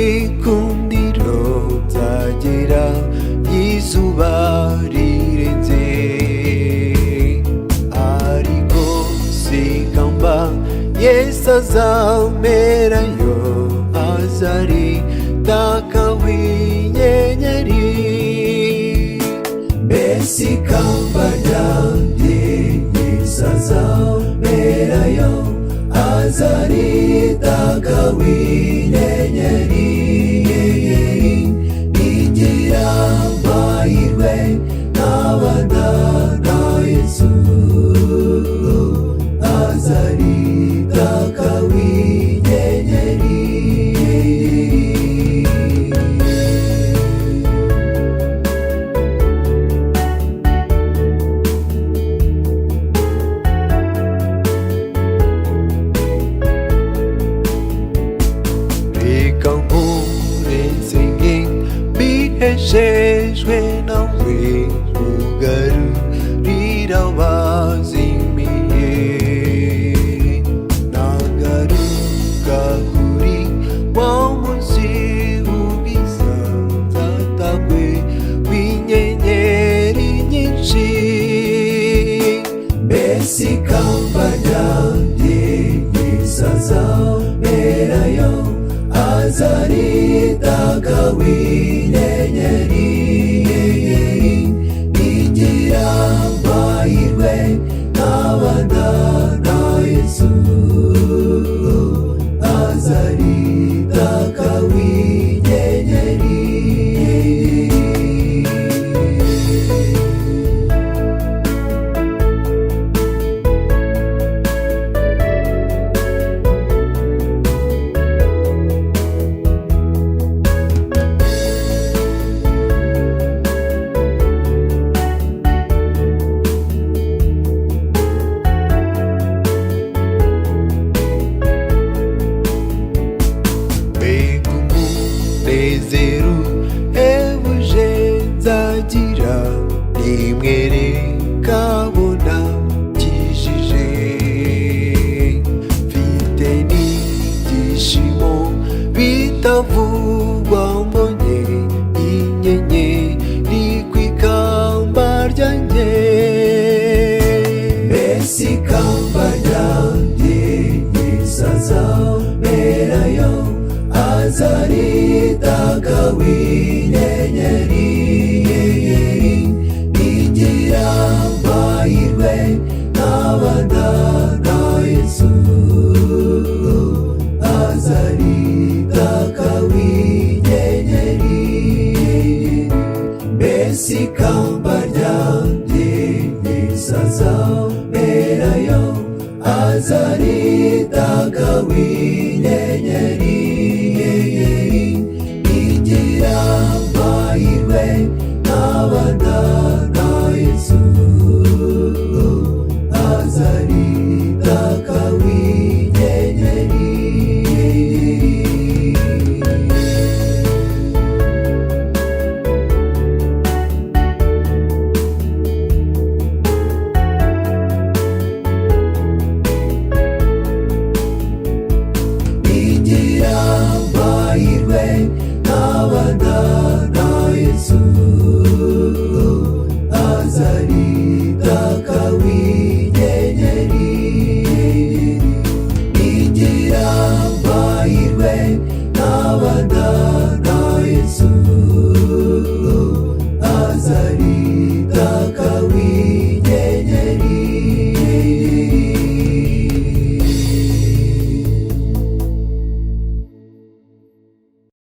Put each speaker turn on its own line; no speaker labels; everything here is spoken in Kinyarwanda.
igikundiro byagera izuba rirenze, ariko sigamba Yesu azamerayo, azaritaka w'inyenyeri. Mbese ikamba ryanjye Yesu azamerayo, azaritaka w'inyenyeri. Nigira amahirwe nkabana na Yesu, azaritaka w'inyenyeri. Hejejwe nawe ugarurira abazimiye, nagaruka kuri wa munsi w'ubwiza, nzatakwe w'inyenyeri nyinshi. Mbese ikamba ryanjye Yesu azamerayo, azaritaka w'inyenyeri. Nigira amahirwe nkabana na Yesu, azaritaka w'inyenyeri. Umunezero uhebuje nzagira, nimwereka abona nkijije. Mfite n'ibyishimo bitavugwa, mbonye inyenyeri ku ikamba ryanjye. Mbese ikamba ryanjye Yesu azamerayo, azaritaka w'inyenyeri. Nigira amahirwe nkabana na Yesu, azaritaka w'inyenyeri. Mbese ikamba ryanjye Yesu azamerayo, azaritaka w'inyenyeri. Nigira amahirwe nkabana na Yesu, azaritaka w'inyenyeri. Nigira amahirwe nkabana na Yesu, azaritaka